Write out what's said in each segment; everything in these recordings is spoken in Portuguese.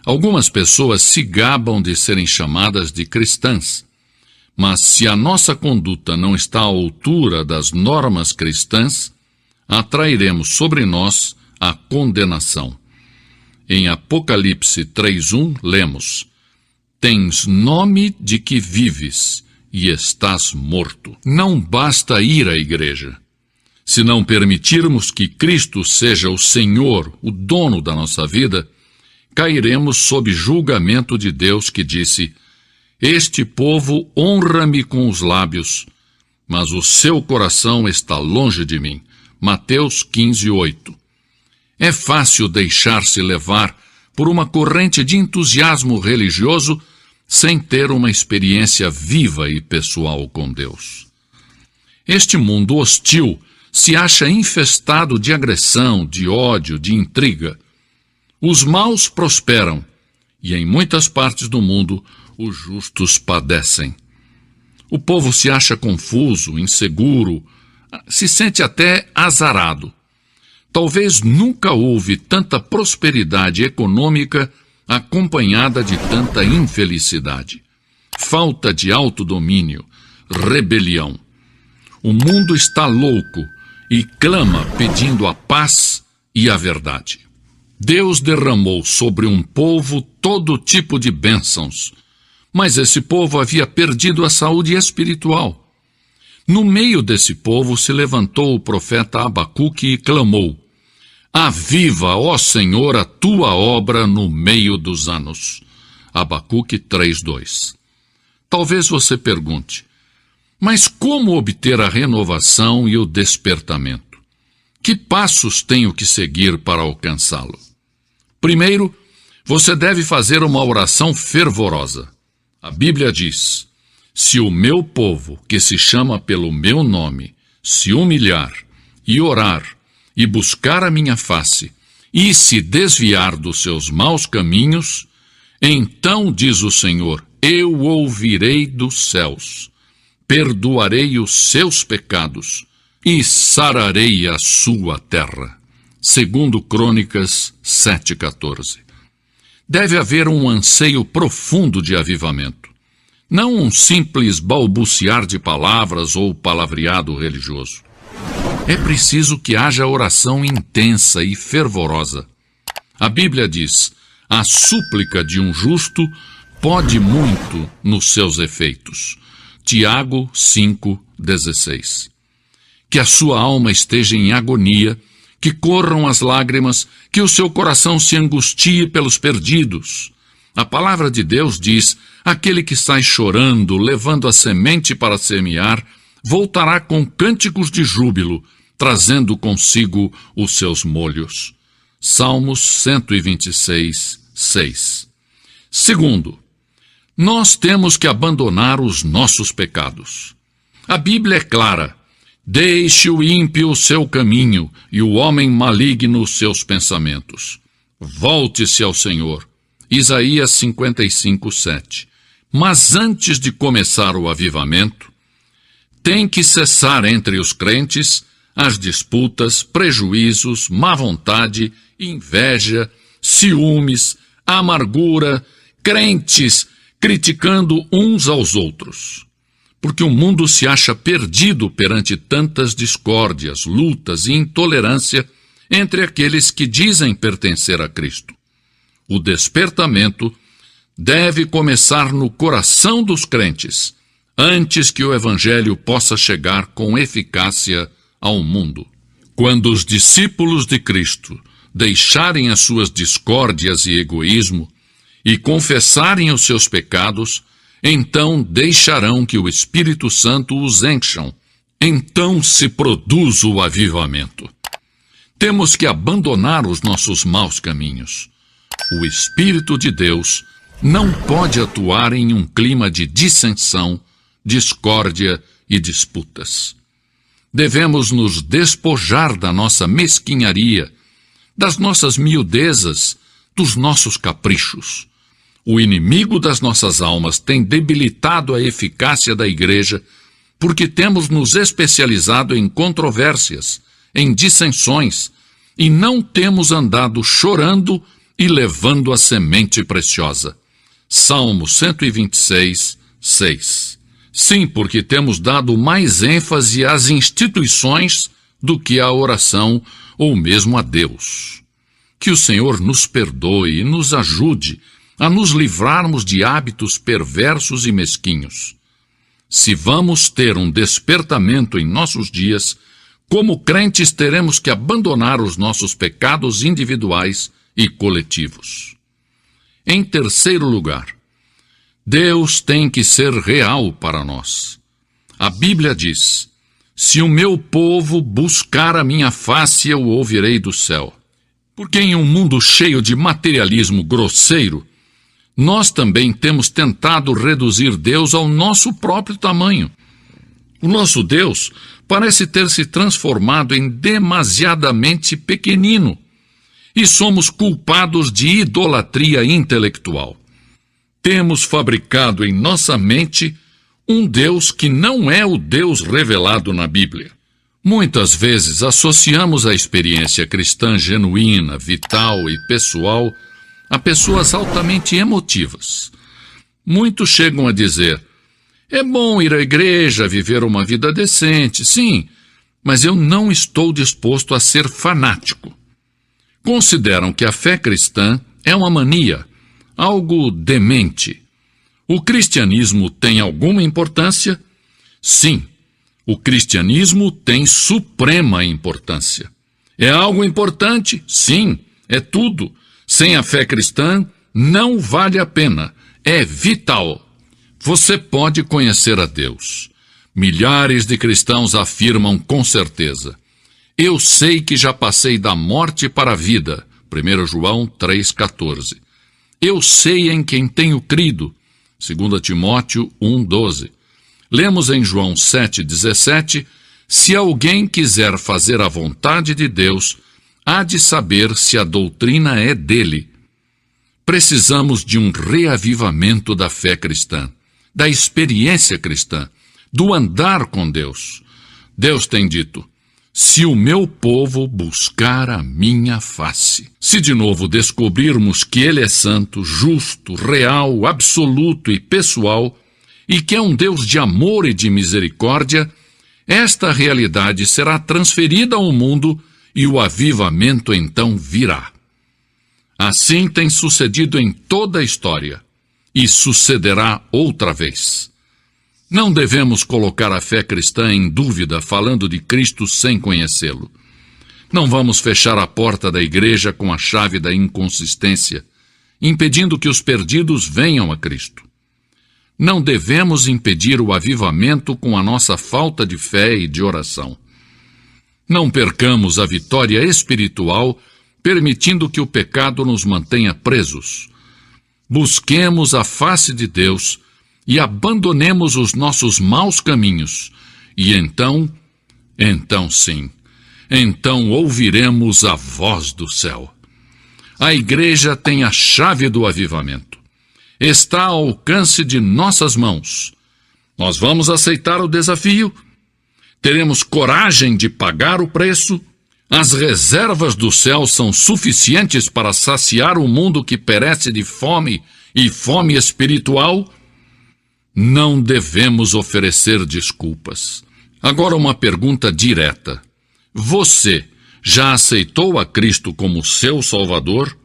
Algumas pessoas se gabam de serem chamadas de cristãs, mas se a nossa conduta não está à altura das normas cristãs, atrairemos sobre nós a condenação. Em Apocalipse 3:1, lemos: Tens nome de que vives e estás morto. Não basta ir à igreja. Se não permitirmos que Cristo seja o Senhor, o dono da nossa vida, cairemos sob julgamento de Deus que disse: Este povo honra-me com os lábios, mas o seu coração está longe de mim. Mateus 15:8. É fácil deixar-se levar por uma corrente de entusiasmo religioso sem ter uma experiência viva e pessoal com Deus. Este mundo hostil se acha infestado de agressão, de ódio, de intriga. Os maus prosperam e em muitas partes do mundo os justos padecem. O povo se acha confuso, inseguro, se sente até azarado. Talvez nunca houve tanta prosperidade econômica acompanhada de tanta infelicidade. Falta de autodomínio, rebelião. O mundo está louco e clama pedindo a paz e a verdade. Deus derramou sobre um povo todo tipo de bênçãos, mas esse povo havia perdido a saúde espiritual. No meio desse povo se levantou o profeta Abacuque e clamou: Aviva, ó Senhor, a tua obra no meio dos anos. Abacuque 3:2. Talvez você pergunte: mas como obter a renovação e o despertamento? Que passos tenho que seguir para alcançá-lo? Primeiro, você deve fazer uma oração fervorosa. A Bíblia diz: se o meu povo, que se chama pelo meu nome, se humilhar e orar e buscar a minha face e se desviar dos seus maus caminhos, então, diz o Senhor, eu ouvirei dos céus, perdoarei os seus pecados e sararei a sua terra. Segundo Crônicas 7:14. Deve haver um anseio profundo de avivamento. Não um simples balbuciar de palavras ou palavreado religioso. É preciso que haja oração intensa e fervorosa. A Bíblia diz: a súplica de um justo pode muito nos seus efeitos. Tiago 5:16. Que a sua alma esteja em agonia, que corram as lágrimas, que o seu coração se angustie pelos perdidos. A palavra de Deus diz: aquele que sai chorando, levando a semente para semear, voltará com cânticos de júbilo, trazendo consigo os seus molhos. Salmos 126:6. Segundo, nós temos que abandonar os nossos pecados. A Bíblia é clara: deixe o ímpio o seu caminho e o homem maligno os seus pensamentos. Volte-se ao Senhor. Isaías 55:7. Mas antes de começar o avivamento, tem que cessar entre os crentes as disputas, prejuízos, má vontade, inveja, ciúmes, amargura, crentes criticando uns aos outros. Porque o mundo se acha perdido perante tantas discórdias, lutas e intolerância entre aqueles que dizem pertencer a Cristo. O despertamento deve começar no coração dos crentes, antes que o Evangelho possa chegar com eficácia ao mundo. Quando os discípulos de Cristo deixarem as suas discórdias e egoísmo e confessarem os seus pecados, então deixarão que o Espírito Santo os encham. Então se produz o avivamento. Temos que abandonar os nossos maus caminhos. O Espírito de Deus não pode atuar em um clima de dissensão, discórdia e disputas. Devemos nos despojar da nossa mesquinharia, das nossas miudezas, dos nossos caprichos. O inimigo das nossas almas tem debilitado a eficácia da igreja porque temos nos especializado em controvérsias, em dissensões, e não temos andado chorando e levando a semente preciosa. Salmo 126, 6. Sim, porque temos dado mais ênfase às instituições do que à oração ou mesmo a Deus. Que o Senhor nos perdoe e nos ajude a nos livrarmos de hábitos perversos e mesquinhos. Se vamos ter um despertamento em nossos dias, como crentes teremos que abandonar os nossos pecados individuais e coletivos. Em terceiro lugar, Deus tem que ser real para nós. A Bíblia diz: se o meu povo buscar a minha face, eu o ouvirei do céu. Porque em um mundo cheio de materialismo grosseiro, nós também temos tentado reduzir Deus ao nosso próprio tamanho. O nosso Deus parece ter se transformado em demasiadamente pequenino, e somos culpados de idolatria intelectual. Temos fabricado em nossa mente um Deus que não é o Deus revelado na Bíblia. Muitas vezes associamos a experiência cristã genuína, vital e pessoal a pessoas altamente emotivas. Muitos chegam a dizer: é bom ir à igreja, viver uma vida decente, sim, mas eu não estou disposto a ser fanático. Consideram que a fé cristã é uma mania, algo demente. O cristianismo tem alguma importância? Sim, o cristianismo tem suprema importância. É algo importante? Sim, é tudo. Sem a fé cristã, não vale a pena. É vital. Você pode conhecer a Deus. Milhares de cristãos afirmam com certeza: eu sei que já passei da morte para a vida. 1 João 3,14. Eu sei em quem tenho crido. 2 Timóteo 1,12. Lemos em João 7,17: se alguém quiser fazer a vontade de Deus, há de saber se a doutrina é dele. Precisamos de um reavivamento da fé cristã, da experiência cristã, do andar com Deus. Deus tem dito: se o meu povo buscar a minha face. Se de novo descobrirmos que Ele é santo, justo, real, absoluto e pessoal, e que é um Deus de amor e de misericórdia, esta realidade será transferida ao mundo e o avivamento então virá. Assim tem sucedido em toda a história, e sucederá outra vez. Não devemos colocar a fé cristã em dúvida falando de Cristo sem conhecê-lo. Não vamos fechar a porta da igreja com a chave da inconsistência, impedindo que os perdidos venham a Cristo. Não devemos impedir o avivamento com a nossa falta de fé e de oração. Não percamos a vitória espiritual, permitindo que o pecado nos mantenha presos. Busquemos a face de Deus e abandonemos os nossos maus caminhos, e então sim, então ouviremos a voz do céu. A igreja tem a chave do avivamento. Está ao alcance de nossas mãos. Nós vamos aceitar o desafio? Teremos coragem de pagar o preço? As reservas do céu são suficientes para saciar o mundo que perece de fome e fome espiritual? Não devemos oferecer desculpas. Agora uma pergunta direta. Você já aceitou a Cristo como seu Salvador?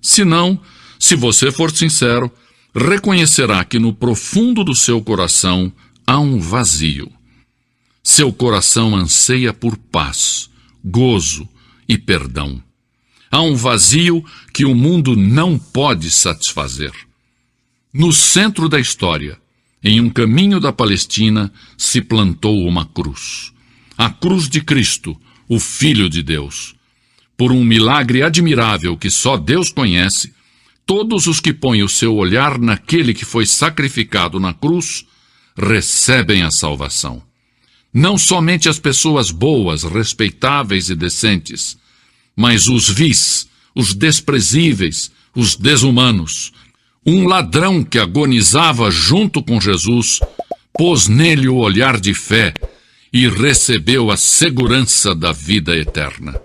Se não, se você for sincero, reconhecerá que no profundo do seu coração há um vazio. Seu coração anseia por paz, gozo e perdão. Há um vazio que o mundo não pode satisfazer. No centro da história, em um caminho da Palestina, se plantou uma cruz. A cruz de Cristo, o Filho de Deus. Por um milagre admirável que só Deus conhece, todos os que põem o seu olhar naquele que foi sacrificado na cruz, recebem a salvação. Não somente as pessoas boas, respeitáveis e decentes, mas os vis, os desprezíveis, os desumanos. Um ladrão que agonizava junto com Jesus, pôs nele o olhar de fé e recebeu a segurança da vida eterna.